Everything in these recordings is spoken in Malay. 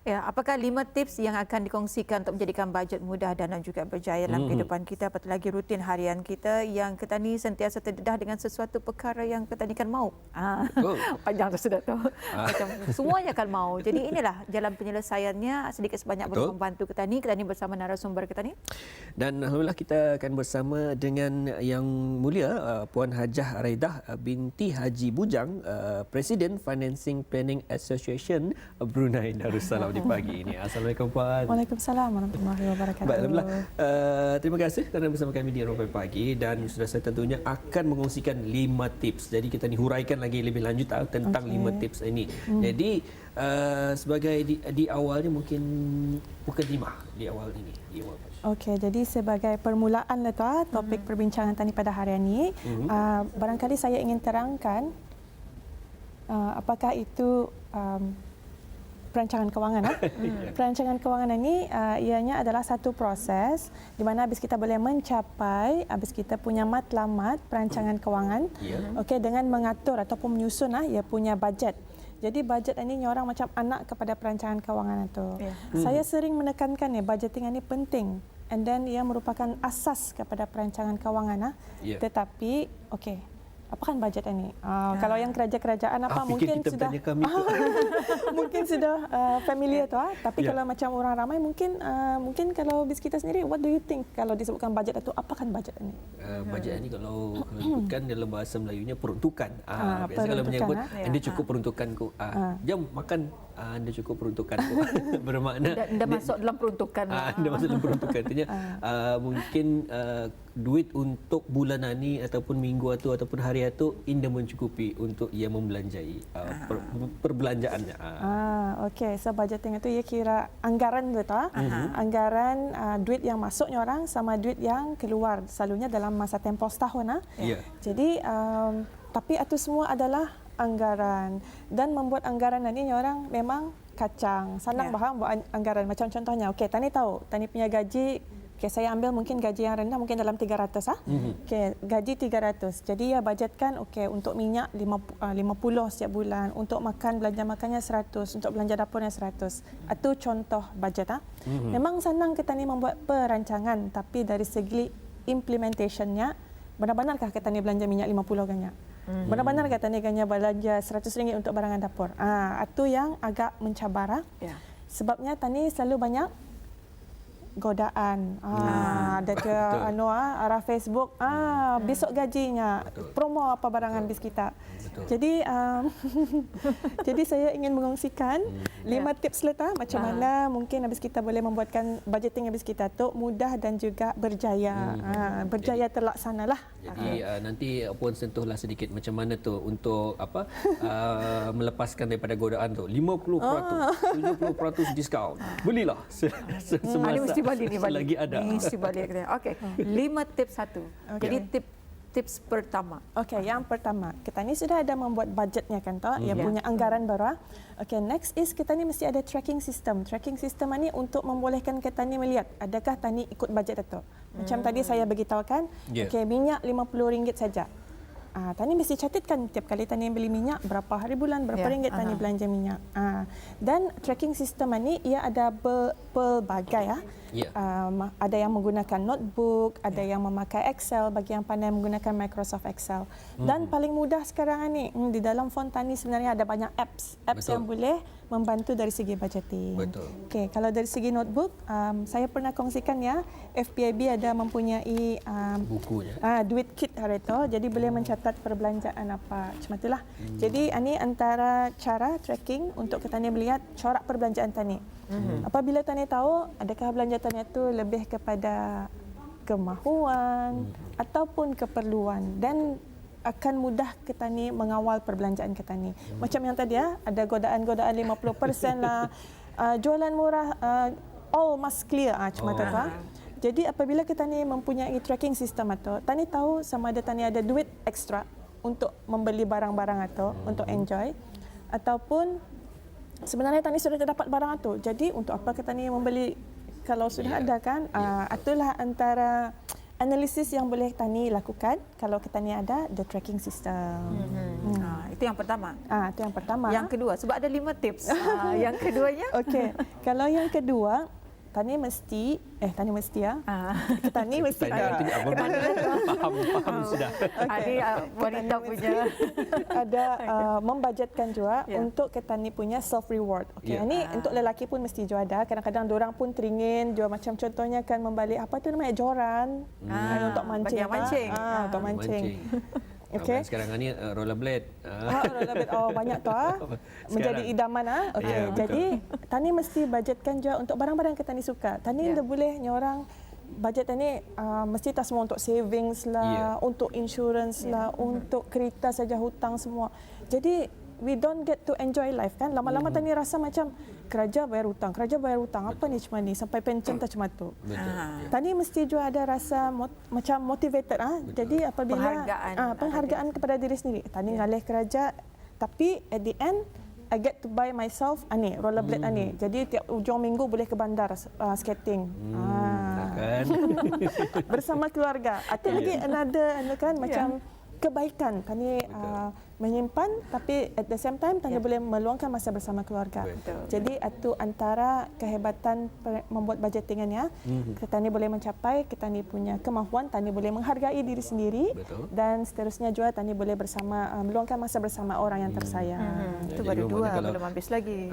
Ya, apakah 5 tips yang akan dikongsikan untuk menjadikan bajet mudah dan juga berjaya dalam kehidupan kita, apatah lagi rutin harian kita yang kita ni sentiasa terdedah dengan sesuatu perkara yang kita ni kan mahu. Betul. Panjang tu sudah tu. Macam semuanya kan mahu. Jadi inilah jalan penyelesaiannya, sedikit sebanyak boleh Betul. membantu kita ni bersama narasumber kita ni. Dan alhamdulillah kita akan bersama dengan yang mulia Puan Hajah Raidah binti Haji Bujang, Presiden Financing Planning Association Brunei Darussalam di pagi ini. Assalamualaikum Puan. Waalaikumsalam warahmatullahi wabarakatuh. Baik, alhamdulillah. Terima kasih kerana bersama kami di Ropai Pagi dan sudah saya tentunya akan mengongsikan 5 tips. Jadi kita ni huraikan lagi lebih lanjut tentang 5 tips ini. Jadi sebagai di awalnya mungkin mukadimah di awal ini. Okey, jadi sebagai permulaan lah topik perbincangan tadi pada hari ini, barangkali saya ingin terangkan apakah itu perancangan kewangan. Perancangan kewangan ini ianya adalah satu proses di mana habis kita boleh mencapai, habis kita punya matlamat perancangan kewangan, okey, dengan mengatur ataupun menyusun ia punya bajet. Jadi bajet ini orang macam anak kepada perancangan kewangan itu. Saya sering menekankan budgeting ini penting, and then ia merupakan asas kepada perancangan kewangan. Tetapi okey, apa kan bajet ini? Kalau yang kerajaan mungkin sudah mungkin sudah familiar tapi kalau macam orang ramai mungkin kalau bis kita sendiri, what do you think kalau disebutkan bajet itu, apa kan bajet ini? Bajet ini kalau disebutkan dalam bahasa Melayunya peruntukan. Biasa kalau menyebut anda cukup peruntukanku. Jom makan, anda cukup peruntukanku. Bermakna anda masuk dalam peruntukan. Anda masuk dalam peruntukan. Artinya mungkin duit untuk bulanan ni ataupun minggu ataupun hari itu anda mencukupi untuk ia membelanjai perbelanjaannya. Okey, so budgeting itu ia kira anggaran tu anggaran duit yang masuknya orang sama duit yang keluar selalunya dalam masa tempoh setahun. Jadi tapi itu semua adalah anggaran, dan membuat anggaran ini orang memang kacang. Senang faham buat anggaran. Macam contohnya, okey, tani tahu, tani punya gaji, okey, saya ambil mungkin gaji yang rendah mungkin dalam 300 Okey, gaji 300. Jadi ya budgetkan okey untuk minyak 50 setiap bulan, untuk makan belanja makannya 100, untuk belanja dapurnya 100. Itu contoh bajet. Memang senang kita ni membuat perancangan, tapi dari segi implementationnya, benar-benarkah kita ni belanja minyak 50 ganyak? Benar-benar kata ni ganyak belanja RM100 untuk barangan dapur. Itu yang agak mencabar. Sebabnya tani selalu banyak godaan. Ada ke arah Facebook, besok gajinya, promo apa barangan bis kita. Jadi jadi saya ingin mengongsikan 5 tips macam mana mungkin habis kita boleh membuatkan budgeting habis kita tu mudah dan juga berjaya. Berjaya terlaksanalah. Jadi nanti Puan sentuhlah sedikit macam mana tu untuk melepaskan daripada godaan tu. 50%, 70% diskaun. Belilah semasa selagi ada. Mesti balik. Okey, 5 tips satu. Jadi tips pertama. Okey, yang pertama, kita ni sudah ada membuat budgetnya kan yang punya anggaran baru. Okey, next is kita ni mesti ada tracking system. Tracking system ni untuk membolehkan kita ni melihat adakah tani ikut budget itu. Macam tadi saya beritahukan, okey, minyak RM50 saja. Tani mesti catatkan tiap kali tani beli minyak berapa hari bulan, berapa ringgit tani belanja minyak. Dan tracking system ni ia ada pelbagai ada yang menggunakan notebook, ada yang memakai Excel bagi yang pandai menggunakan Microsoft Excel. Dan paling mudah sekarang ni di dalam phone tani sebenarnya ada banyak apps yang boleh membantu dari segi budgeting. Okey, kalau dari segi notebook, saya pernah kongsikan FPIB ada mempunyai bukunya. Duit kit hari itu, jadi boleh mencatat perbelanjaan apa macam itulah. Jadi ini antara cara tracking untuk kita ni melihat corak perbelanjaan tani. Apabila tani tahu adakah belanja tani itu lebih kepada kemahuan ataupun keperluan, dan akan mudah kita ni mengawal perbelanjaan kita ni. Macam yang tadi ada godaan-godaan 50% lah, jualan murah, all must clear cuma tu. Jadi apabila kita ni mempunyai tracking system atau tani tahu sama ada tani ada duit ekstra untuk membeli barang-barang atau untuk enjoy, ataupun sebenarnya tani sudah dapat barang itu. Jadi untuk apa kita ni membeli kalau sudah ada kan? Itulah antara analisis yang boleh Tani lakukan kalau kita ni ada the tracking system. Itu yang pertama. Itu yang pertama. Yang kedua, sebab ada 5 tips. Yang keduanya? Okey. Kalau yang kedua, Tani mesti Tani mesti faham sudah. Ini wanita punya ada membajetkan juga untuk Tani punya self reward. Okey, ini untuk lelaki pun mesti juga ada. Kadang-kadang diorang pun teringin juga, macam contohnya kan membalik apa tu namanya joran untuk mancing. Untuk mancing. Okay. Sekarang ni rollerblade. Rollerblade. Banyak tu menjadi idaman Okey. Jadi Tani mesti bajetkan juga untuk barang-barang yang Tani suka. Tani dah boleh nyorang bajet Tani mesti tak semua untuk savings lah, untuk insurance lah, untuk kereta saja hutang semua. Jadi we don't get to enjoy life kan. Lama-lama Tani rasa macam kerja bayar hutang, apa ni cuma ni sampai pension tak cuma tu. Tani mesti juga ada rasa macam motivated Jadi apabila penghargaan kepada diri sendiri. Tani ngalih kerja tapi at the end I get to buy myself rollerblade Jadi tiap ujung minggu boleh ke bandar skating. Kan. Bersama keluarga. Atau lagi another kan macam kebaikan Tani menyimpan tapi at the same time Tani boleh meluangkan masa bersama keluarga. Jadi itu antara kehebatan membuat budgetingannya. Tani boleh mencapai, Tani punya kemahuan, Tani boleh menghargai diri sendiri dan seterusnya juga Tani boleh bersama meluangkan masa bersama orang yang tersayang. Itu baru 2, belum habis lagi.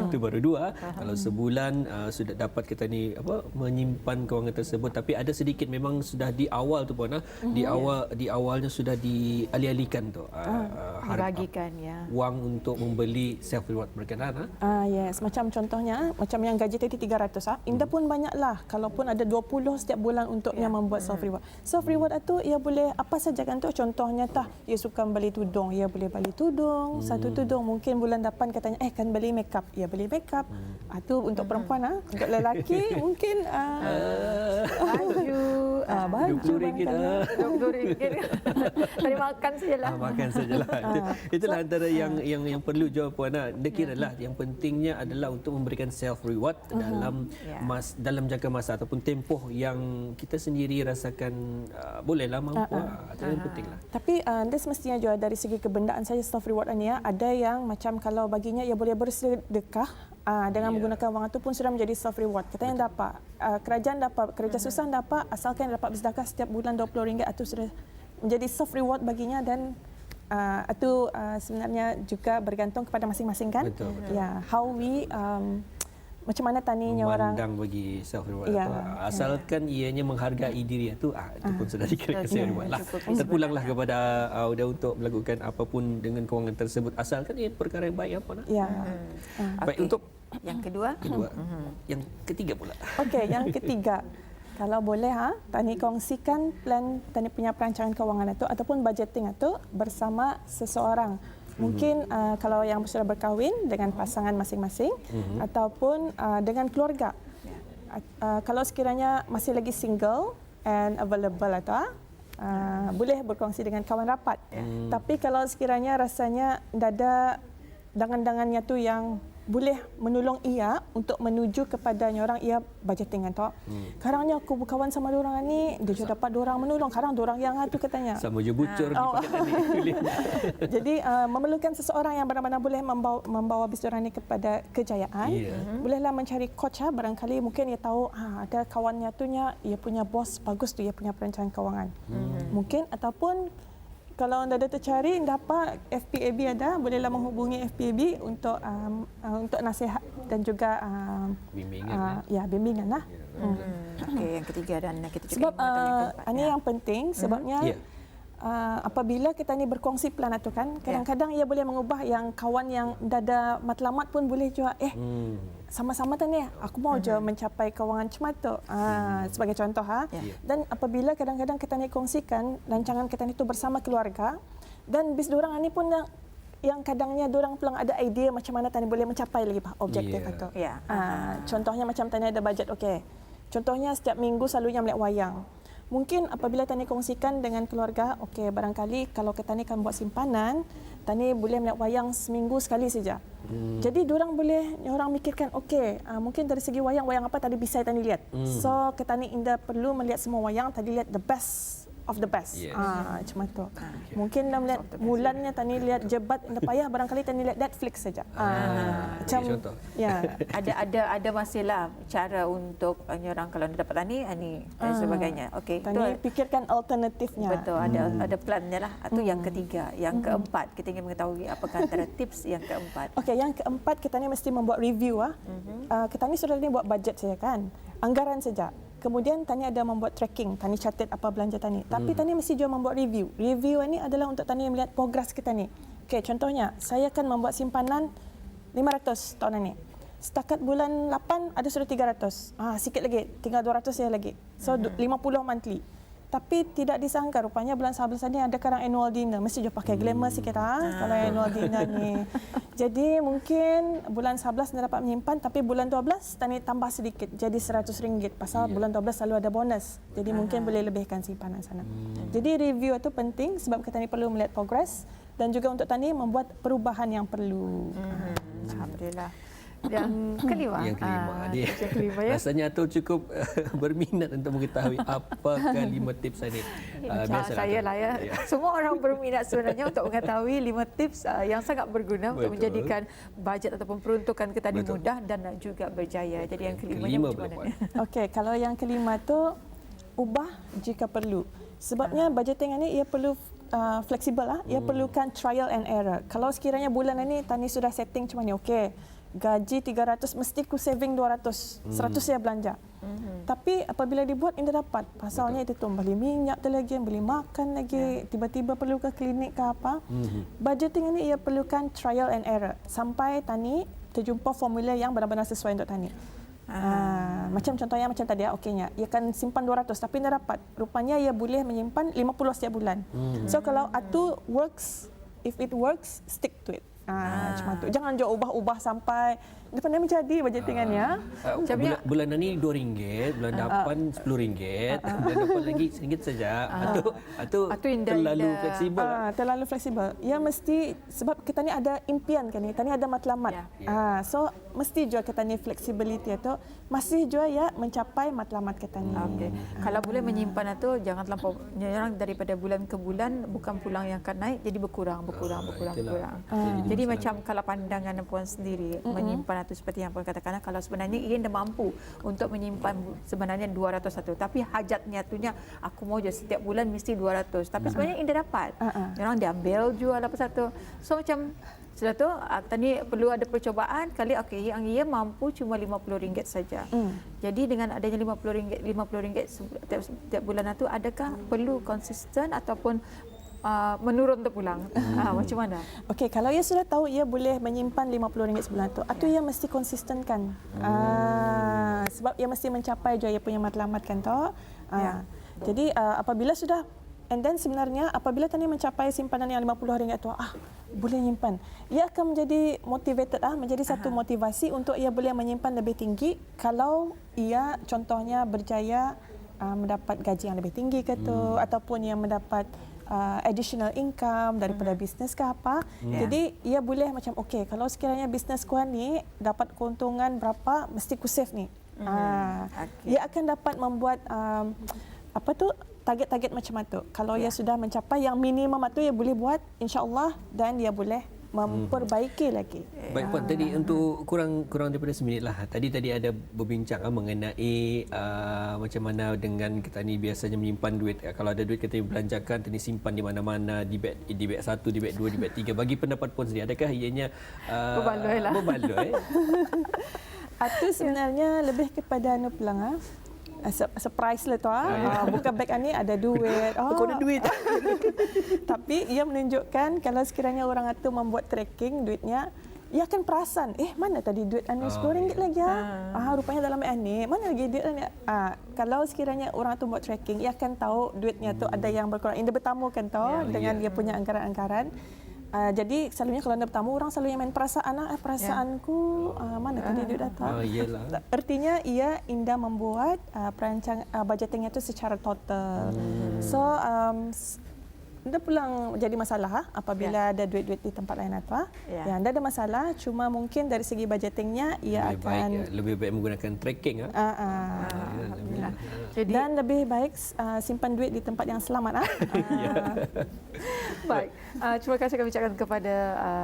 Itu baru 2. Kalau sebulan sudah dapat Tani menyimpan kewangan tersebut, tapi ada sedikit memang sudah di awal tu pun di awalnya sudah dialih-alihkan tu. Dibagikan wang untuk membeli self reward berkenaan. Yes, macam contohnya macam yang gaji tadi 300 Indah pun banyaklah kalaupun ada 20 setiap bulan untuk yang membuat self reward. Self reward itu ia boleh apa saja kan tu, contohnya ia suka beli tudung, ia boleh beli tudung, satu tudung mungkin bulan depan katanya kan beli makeup, ia beli makeup. Itu untuk perempuan untuk lelaki mungkin baju RM20 RM20 tadi makan sajalah. Makan sajalah. Itulah antara yang perlu jawab puan. Kiralah yang pentingnya adalah untuk memberikan self reward dalam jangka masa ataupun tempoh yang kita sendiri rasakan bolehlah mampu. Itu yang pentinglah. Tapi dia semestinya juga dari segi kebendaan saja self reward ni ada yang macam kalau baginya ia boleh bersedekah dengan menggunakan wang itu pun sudah menjadi self reward. Katanya dapat kerajaan dapat, kerja susah dapat, asalkan dapat bersedekah setiap bulan RM20 itu sudah menjadi self reward baginya. Dan itu sebenarnya juga bergantung kepada masing-masing kan. Betul. How we macam mana taninya orang memandang bagi self reward asalkan ianya menghargai diri itu pun sudah dikira self reward lah. Terpulanglah kepada untuk melakukan apapun dengan kewangan tersebut asalkan ia perkara yang baik apa baik. Untuk yang kedua yang ketiga pula. Okey, yang ketiga kalau boleh Tani kongsikan plan Tani punya perancangan kewangan itu ataupun budgeting itu bersama seseorang. Mungkin kalau yang sudah berkahwin dengan pasangan masing-masing ataupun dengan keluarga. Kalau sekiranya masih lagi single and available atau boleh berkongsi dengan kawan rapat. Tapi kalau sekiranya rasanya ada dangan-dangannya tu yang boleh menolong ia untuk menuju kepada orang ia budgeting kan. Karangnya aku berkawan sama orang ni, dia juga dapat orang menolong. Karang orang yang tu katanya. Sama je bucur di paket ni. Jadi memerlukan seseorang yang benar-benar boleh membawa bis orang ni kepada kejayaan. Bolehlah mencari coach barangkali mungkin ia tahu ada kawannya tu ia punya bos bagus tu, ia punya perancangan kewangan. Mungkin ataupun kalau anda ada tercari dapat FPAB ada, bolehlah menghubungi FPAB untuk nasihat dan juga bimbingan. Bimbingan lah. Okey, yang ketiga dan yang ketiga. Sebab ini yang penting sebabnya apabila kita ni berkongsi plan itu kan, kadang-kadang ia boleh mengubah yang kawan yang dah ada matlamat pun boleh juga sama-sama tadi aku mau je mencapai kewangan macam tu. Sebagai contoh Dan apabila kadang-kadang kita ni kongsikan rancangan kita ni tu bersama keluarga dan bis dorang ni pun yang kadangnya dorang pulang ada idea macam mana tani boleh mencapai lagi objektif itu. Contohnya macam tani ada bajet Contohnya setiap minggu selalunya melihat wayang. mungkin apabila Tani kongsikan dengan keluarga, okey, barangkali kalau Tani kan buat simpanan, Tani boleh melihat wayang seminggu sekali saja. Jadi diorang mikirkan, okey, mungkin dari segi wayang apa tadi bisa Tani lihat. So Tani indah perlu melihat semua wayang, tadi lihat the best of the best. Yes. Macam tu. Mungkin dah melihat bulannya Tani lihat Jebat Indah Payah, barangkali Tani lihat Netflix saja. Macam contoh. ya. Ada masihlah cara untuk orang kalau dapat Tani dan sebagainya. Okey. Tani fikirkan alternatifnya. Betul, ada plannya lah. Itu yang ketiga. Yang keempat, kita ingin mengetahui apakah antara tips yang keempat. Okey, yang keempat kita ni mesti membuat review kita ni sudah ni buat budget saja kan. Anggaran saja. Kemudian Tani ada membuat tracking, Tani catat apa belanja Tani. Tapi Tani mesti juga membuat review. Review ini adalah untuk Tani melihat progres kita ni. Okey, contohnya saya akan membuat simpanan 500 tahun ini. Setakat bulan 8 ada sudah 300. Sikit lagi, tinggal 200 saya lagi. So 50 monthly. Tapi tidak disangka rupanya bulan 11 ni ada kadang annual dinner. Mesti juga pakai glamour sikit kalau annual dinner ni. Jadi mungkin bulan 11 dah dapat menyimpan, tapi bulan 12 Tani tambah sedikit jadi RM100 pasal bulan 12 selalu ada bonus. Jadi mungkin boleh lebihkan simpanan sana. Jadi review itu penting sebab kita ni perlu melihat progres dan juga untuk Tani membuat perubahan yang perlu. Alhamdulillah. Yang kelima. Yang kelima. Yang kelima ya. Rasanya Atul cukup berminat untuk mengetahui apakah 5 tips ini. Saya lah ya. Semua orang berminat sebenarnya untuk mengetahui 5 tips yang sangat berguna untuk menjadikan bajet ataupun peruntukan kita ni mudah dan juga berjaya. Jadi yang kelimanya macam mana? Okey, kalau yang kelima tu ubah jika perlu. Sebabnya budgeting ini ia perlu fleksibel Ia perlukan trial and error. Kalau sekiranya bulan ini Tani sudah setting macam ni, okey, gaji 300 mesti ku saving 200, 100 saya belanja. Tapi apabila dibuat indah dapat. Pasalnya itu tu beli minyak tu lagi, beli makan lagi, tiba-tiba perlu ke klinik ke apa. Budgeting ini ia perlukan trial and error sampai Tani terjumpa formula yang benar-benar sesuai untuk Tani. Macam contohnya macam tadi okeynya, ia akan simpan 200 tapi tidak dapat. Rupanya ia boleh menyimpan 50 setiap bulan. So kalau itu works, if it works, stick to it. Macam tu. Jangan jauh ubah-ubah sampai depan ni menjadi budgetingannya. Bulan ni RM2, bulan depan RM10, bulan depan lagi RM1 saja. Itu terlalu fleksibel. Terlalu fleksibel. Ya mesti sebab kita ni ada impian kan ni. Kita ni ada matlamat. So mesti juga kita ni flexibility itu masih juga ya mencapai matlamat kita ni. Kalau boleh menyimpan itu jangan terlampau menyerang daripada bulan ke bulan, bukan pulang yang akan naik jadi berkurang. Jadi macam kalau pandangan puan sendiri menyimpan itu seperti yang puan katakan, kalau sebenarnya ia dah mampu untuk menyimpan sebenarnya 200 satu, tapi hajatnya tunya aku mau je setiap bulan mesti 200, tapi sebenarnya ia dah dapat. Orang diambil jual apa satu. So macam sudah tu tadi perlu ada percubaan kali yang ia mampu cuma RM50 saja. Jadi dengan adanya RM50 setiap bulan itu, adakah perlu konsisten ataupun menurun untuk pulang? Macam mana? Okey, kalau ia sudah tahu ia boleh menyimpan RM50 sebulan tu, ia mesti konsistenkan. Sebab ia mesti mencapai juga ia punya matlamat kan tu. Jadi apabila sudah, and then sebenarnya apabila Tani mencapai simpanan yang RM50 tu, boleh menyimpan. Ia akan menjadi motivated menjadi satu motivasi untuk ia boleh menyimpan lebih tinggi kalau ia contohnya berjaya mendapat gaji yang lebih tinggi ke tu, ataupun yang mendapat additional income daripada bisnes ke apa. Jadi ia boleh macam okey, kalau sekiranya bisnes ku ni dapat keuntungan berapa, mesti ku save ni. Ia akan dapat membuat target-target macam itu. Kalau ia sudah mencapai yang minimum itu, ia boleh buat insya-Allah dan ia boleh memperbaiki lagi. Baik Puan, tadi untuk kurang daripada seminit lah. Tadi ada berbincang mengenai macam mana dengan kita ni biasanya menyimpan duit. Kalau ada duit kita belanjakan, Tani simpan di mana-mana, di beg 1, di beg 2, di beg 3. Bagi pendapat Puan sendiri, adakah ianya berbaloi? Itu sebenarnya lebih kepada pulang surprise lah tu bukan beg ni ada duit. Kau ada duit. Tapi ia menunjukkan kalau sekiranya orang itu membuat tracking duitnya, ia akan perasan, mana tadi duit RM10 lagi rupanya dalam ni, mana lagi duit ni. Kalau sekiranya orang itu buat tracking, ia akan tahu duitnya tu ada yang berkurang. Ia bertamu kan dengan dia punya anggaran-anggaran. Jadi selalunya kalau anda bertamu orang selalunya main perasaan perasaanku mana tadi duit datang. Iyalah. Artinya ia indah membuat perancang budgetingnya itu secara total. So anda pulang jadi masalah apabila ada duit-duit di tempat lain atau ya anda ada masalah, cuma mungkin dari segi budgetingnya ia lebih baik menggunakan tracking. Alhamdulillah. Dan lebih baik simpan duit di tempat yang selamat. Baik, terima kasih kami ucapkan kepada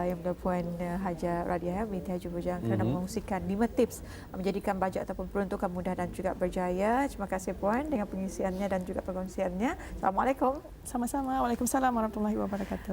Yang Mulia Puan Haja Radiah binti Haji Bujang kerana mengungsikan 5 tips menjadikan bajet ataupun peruntukan mudah dan juga berjaya. Terima kasih Puan dengan pengisiannya dan juga perkongsiannya. Assalamualaikum. Sama-sama. Waalaikumsalam warahmatullahi wabarakatuh.